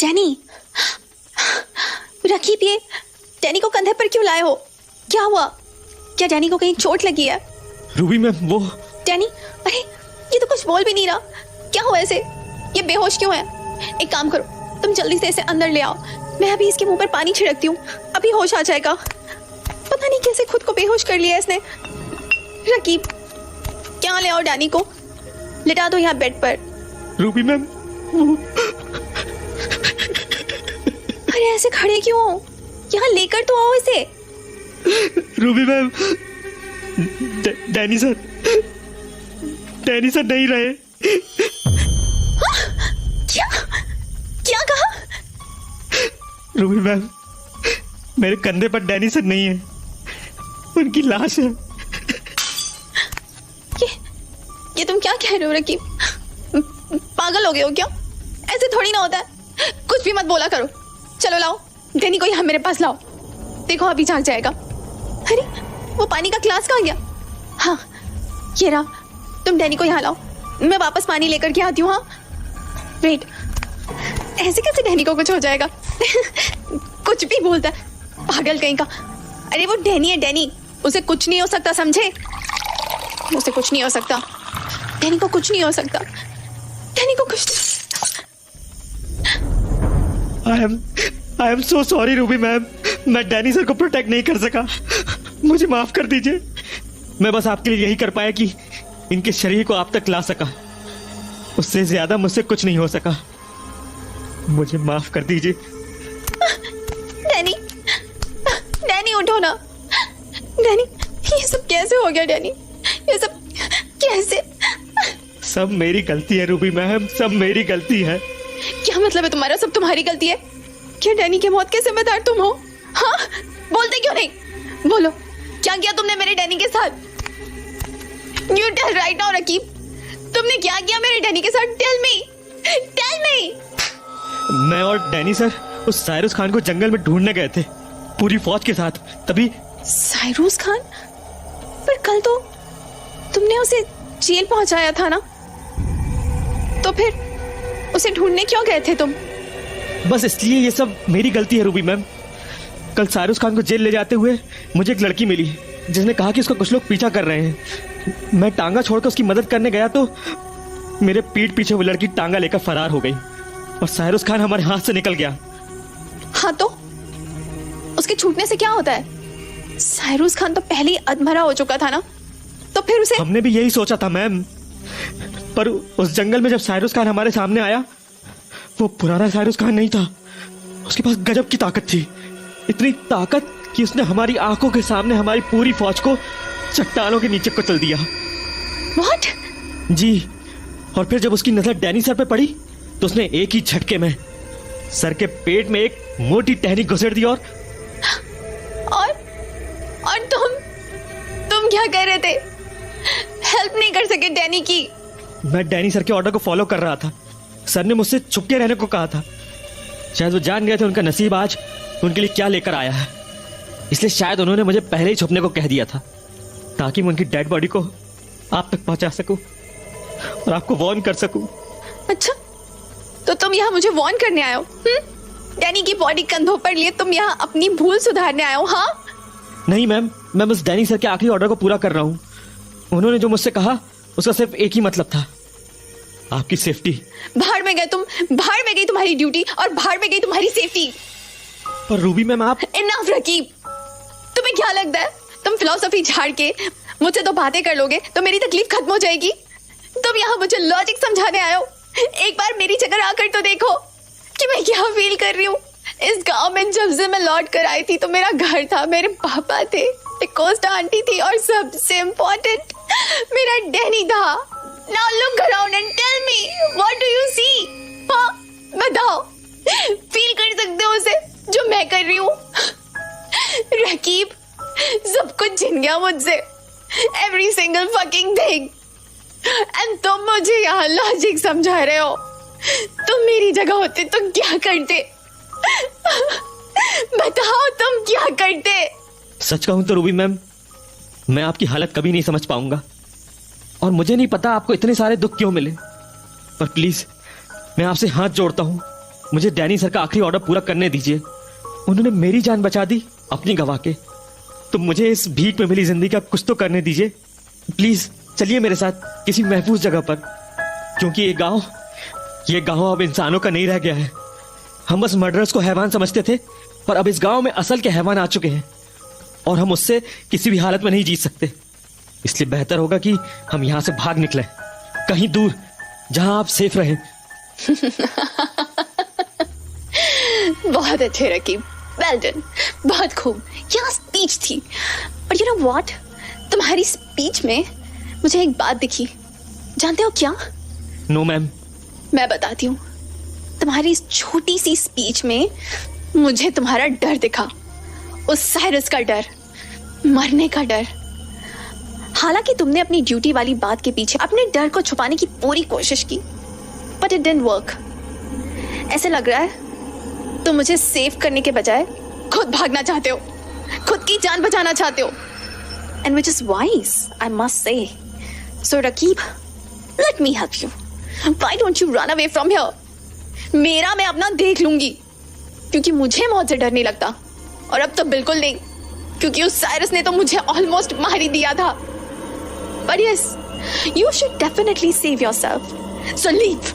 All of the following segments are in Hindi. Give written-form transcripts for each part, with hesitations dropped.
डैनी, रकीब, ये डैनी को कंधे पर क्यों लाए हो? क्या हुआ? क्या डैनी को कहीं चोट लगी है? रूबी मैम, वो डैनी, अरे ये तो कुछ बोल भी नहीं रहा। क्या हुआ ऐसे? ये बेहोश क्यों है? एक काम करो, तुम जल्दी से इसे अंदर ले आओ। मैं अभी इसके मुंह पर पानी छिड़कती हूँ, अभी होश आ जाएगा। पता नहीं कैसे खुद को बेहोश कर लिया इसने। रकीब, क्या ले आओ डैनी को, लिटा दो यहाँ बेड पर। रूबी मैम, अरे ऐसे खड़े क्यों हो? यहाँ लेकर तो आओ इसे। रूबी मैम, डैनी सर नहीं रहे। क्या क्या कहा? रूबी मैम, मेरे कंधे पर डैनी सर नहीं है, उनकी लाश है। ये तुम क्या कह रहे हो रकीब? पागल हो गए हो क्या? ऐसे थोड़ी ना होता है। कुछ भी मत बोला करो। चलो लाओ डैनी को यहाँ मेरे पास लाओ। देखो अभी जाग जाएगा। अरे वो पानी का ग्लास कहाँ गया? हाँ ये रहा। तुम डैनी को यहाँ लाओ, मैं वापस पानी लेकर के आती हूँ। हाँ वेट, ऐसे कैसे डैनी को कुछ हो जाएगा? कुछ भी बोलता है, पागल कहीं का। अरे वो डैनी है, डैनी, उसे कुछ नहीं हो सकता, समझे? उसे कुछ नहीं हो सकता, डैनी को कुछ नहीं हो सकता, डैनी को कुछ। I am so sorry Ruby ma'am, मैं डैनी सर को प्रोटेक्ट नहीं कर सका, मुझे माफ कर दीजिए। मैं बस आपके लिए यही कर पाया कि इनके शरीर को आप तक ला सका, उससे ज्यादा मुझसे कुछ नहीं हो सका। मुझे माफ कर दीजिए। डैनी, डैनी उठो ना। डैनी, ये सब कैसे हो गया? डैनी, ये सब कैसे? सब मेरी गलती है रूबी मैम, सब मेरी गलती है। क्या मतलब है तुम्हारा? सब तुम्हारी गलती है? क्या डैनी की मौत के जिम्मेदार तुम हो? हाँ बोलते क्यों नहीं? बोलो, क्या किया तुमने मेरे डैनी के साथ? You tell right now Raqib, तुमने क्या किया मेरे डैनी के साथ? Tell me, tell me। मैं और डैनी सर उस साइरस खान को जंगल में ढूंढने गए थे पूरी फौज के साथ, तभी। साइरूस खान? पर कल तो तुमने उसे जेल पहुंचाया था ना, तो फिर उसे ढूंढने क्यों गए थे तुम? बस इसलिए ये सब मेरी गलती है रूबी मैम। कल साइरस खान को जेल ले जाते हुए मुझे एक लड़की मिली जिसने कहा कि उसका कुछ लोग पीछा कर रहे हैं। मैं टांगा छोड़कर उसकी मदद करने गया तो मेरे पीठ पीछे वो लड़की टांगा लेकर फरार हो गई और साइरस खान हमारे हाथ से निकल गया। हाँ तो उसके छूटने से क्या होता है? साइरूस खान तो पहले ही अधमरा हो चुका था ना, तो फिर उसे। हमने भी यही सोचा था मैम, पर उस जंगल में जब साइरस खान हमारे सामने आया, वो पुराना साइरस खान नहीं था। उसके पास गजब की ताकत थी, इतनी ताकत कि उसने हमारी आंखों के सामने हमारी पूरी फौज को चट्टानों के नीचे कुचल दिया। What? जी, और फिर जब उसकी नजर डैनी सर पे पड़ी तो उसने एक ही झटके में सर के पेट में एक मोटी टहनी घुसेड़ दी। और तुम क्या कर रहे थे? हेल्प नहीं कर सके डैनी की? मैं डैनी सर के ऑर्डर को फॉलो कर रहा था। सर ने मुझसे छुपके रहने को कहा था। शायद वो जान गए थे उनका नसीब आज उनके लिए क्या लेकर आया है, इसलिए शायद उन्होंने मुझे पहले ही छुपने को कह दिया था, ताकि मैं उनकी डेड बॉडी को आप तक पहुंचा सकूं और आपको वार्न कर सकूं। अच्छा, तो तुम यहाँ मुझे वार्न करने आए हो? डैनी की बॉडी कंधों पर लिए तुम यहाँ अपनी भूल सुधारने आए हो? हाँ नहीं मैम, मैं बस डैनी सर के आखिरी ऑर्डर को पूरा कर रहा हूँ। उन्होंने जो मुझसे कहा उसका सिर्फ एक ही मतलब था, आपकी सेफ्टी। भाड़ में गए तुम, भाड़ में गई तुम्हारी ड्यूटी और भाड़ में गई तुम्हारी सेफ्टी। पर रूबी मैम आप। इनफ रकीब, तुम्हें क्या लगता है तुम फिलॉसफी झाड़ के मुझसे तो बातें कर लोगे तो मेरी तकलीफ खत्म हो जाएगी? तुम यहाँ मुझे लॉजिक समझाने आए हो? एक बार मेरी जगह आकर तो देखो कि मैं क्या फील कर रही हूँ। इस गांव में जब से मैं लौट कर आई थी तो मेरा घर था, मेरे पापा थे, एक कोस्टा आंटी थी और सबसे इम्पोर्टेंट मेरा डैनी था। Now look around and tell me, what do you see? हाँ बताओ, फील कर सकते हो उसे जो मैं कर रही हूँ? रकीब, सब कुछ छिन गया मुझसे, every single fucking thing, and तुम मुझे यहाँ लॉजिक समझा रहे हो। तुम मेरी जगह होते तो क्या करते? बताओ तुम क्या करते? सच कहूं तो रूबी मैम, मैं आपकी हालत कभी नहीं समझ पाऊंगा और मुझे नहीं पता आपको इतने सारे दुख क्यों मिले, पर प्लीज मैं आपसे हाथ जोड़ता हूं, मुझे डैनी सर का आखिरी ऑर्डर पूरा करने दीजिए। उन्होंने मेरी जान बचा दी अपनी गवा के, तो मुझे इस भीख में मिली जिंदगी का कुछ तो करने दीजिए। प्लीज चलिए मेरे साथ किसी महफूज जगह पर, क्योंकि ये गांव अब इंसानों का नहीं रह गया है। हम बस मर्डरर्स को हैवान समझते थे, पर अब इस गांव में असल के हैवान आ चुके हैं और हम उससे किसी भी हालत में नहीं जीत सकते। इसलिए बेहतर होगा कि हम यहां से भाग निकलें, कहीं दूर जहां आप सेफ रहें। बहुत अच्छे रकीब, वेल डन, बहुत खूब। क्या स्पीच थी। और यू नो व्हाट, तुम्हारी स्पीच में मुझे एक बात दिखी, जानते हो क्या? No ma'am. मैं बताती हूँ। तुम्हारी इस छोटी सी स्पीच में मुझे तुम्हारा डर दिखा, उस साइरस का डर, मरने का डर। हालांकि तुमने अपनी ड्यूटी वाली बात के पीछे अपने डर को छुपाने की पूरी कोशिश की, बट इट डिडंट वर्क। ऐसे लग रहा है तुम मुझे सेव करने के बजाय खुद भागना चाहते हो, खुद की जान बचाना चाहते हो, and which is wise, I must say. So Raqib, let me help you. Why don't you run away from here? मेरा मैं अपना देख लूंगी, क्योंकि मुझे मौत से डर नहीं लगता, और अब तो बिल्कुल नहीं, क्योंकि उस साइरस ने तो मुझे ऑलमोस्ट मार ही दिया था। But yes, you should definitely save yourself. So leave.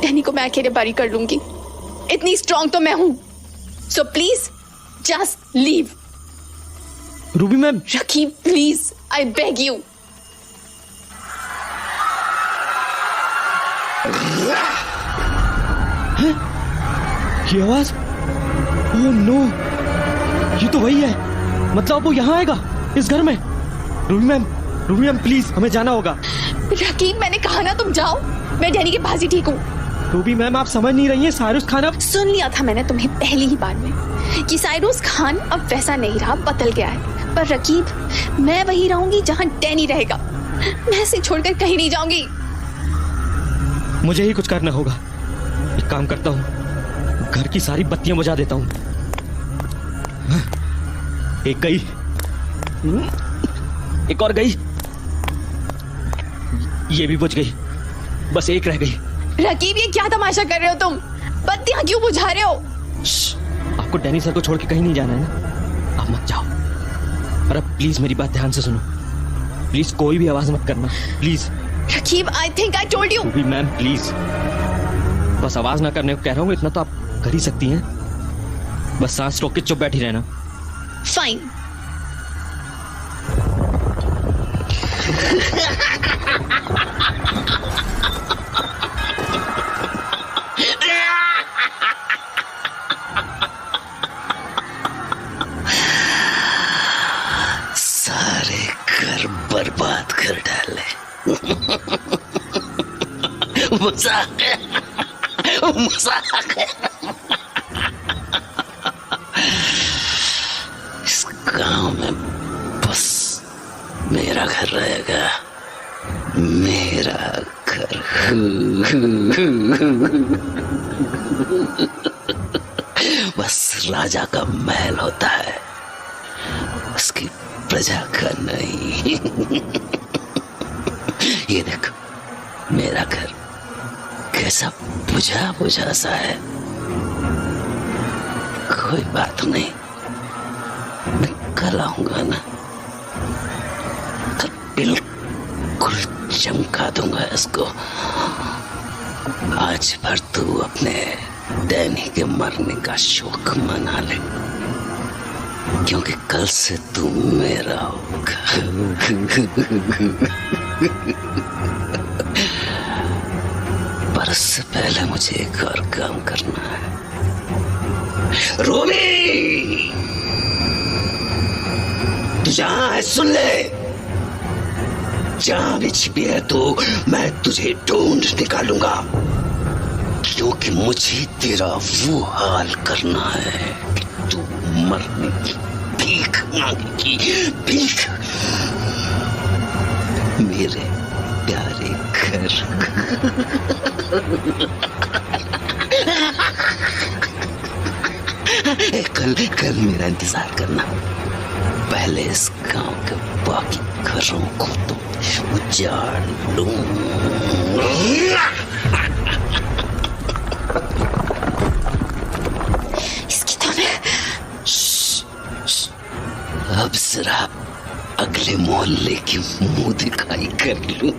Danny को मैं अकेले बारी कर लूंगी, इतनी स्ट्रॉन्ग तो मैं हूं। So please, just leave. Ruby ma'am. Raqib, please, I beg you. ये आवाज, ओह नो, ये तो वही है। मतलब वो यहाँ आएगा इस घर में। रूबी मैम प्लीज, हमें जाना होगा। रकीब, मैंने कहा ना तुम जाओ, मैं डैनी के पास ही ठीक हूँ। रूबी मैम, आप समझ नहीं रही हैं, साइरस खान अब। सुन लिया था मैंने तुम्हें पहली ही बार में कि साइरस खान अब वैसा नहीं रहा, बदल गया है। पर रकीब, मैं वही रहूंगी जहाँ डैनी रहेगा। मैं इसे छोड़कर कहीं नहीं जाऊंगी। मुझे ही कुछ करना होगा। एक काम करता हूँ, घर की सारी बत्तियां बुझा देता हूँ। एक गई, एक और गई, ये भी बुझ गई, बस एक रह गई। रकीब, ये क्या तमाशा कर रहे हो तुम? बत्तियां क्यों बुझा रहे हो? आपको डैनी सर को छोड़ के कहीं नहीं जाना है ना, आप मत जाओ। पर अब प्लीज मेरी बात ध्यान से सुनो, प्लीज कोई भी आवाज मत करना, please. Raqib, I think I told you. Ma'am please, बस आवाज ना करने को कह रहा हूँ, इतना तो आप कर ही सकती हैं। बस सांस रोक के चुप बैठी रहना। फाइन। सारे घर बर्बाद कर डाले। मजाक है, मजाक है। इस गांव में बस मेरा घर रहेगा, मेरा घर। बस राजा का महल होता है, उसकी प्रजा का नहीं। ये देखो मेरा घर कैसा बुझा बुझा सा है। कोई बात नहीं, मैं कल आऊंगा ना, कल बिल्कुल चमका दूंगा इसको। आज भर तू अपने डैनी के मरने का शौक मना ले, क्योंकि कल से तू मेरा होगा। पर उससे पहले मुझे एक और काम करना है। रूबी, तू जहां है सुन ले, जहां भी छिपी है तो मैं तुझे ढूंढ निकालूंगा, क्योंकि मुझे तेरा वो हाल करना है कि तू मरने की भीख मांगेगी, भीख मेरे प्यारे घर। कल मेरा इंतजार करना, पहले इस गांव के बाकी घरों को तो उजाड़ लूं। सारे मोहल्ले की मुंह दिखाई कर लूं।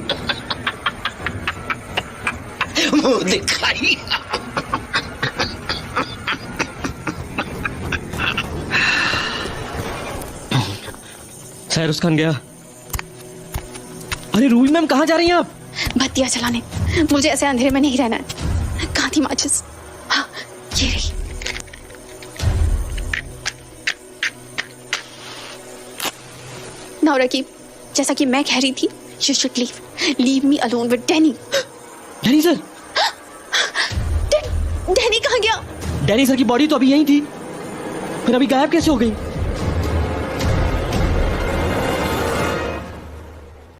मुंह दिखाई। साइरस खान गया। अरे रूबी मैम, कहाँ जा रही हैं आप? बत्तियां जलाने। मुझे ऐसे अंधेरे में नहीं रहना है। कहाँ थी माचिस? हाँ, ये रही। नाउ रकीब, जैसा कि मैं कह रही थी, you should leave me alone with Danny. Danny sir? Danny कहाँ गया? डैनी सर की बॉडी तो अभी यहीं थी, फिर अभी गायब कैसे हो गई?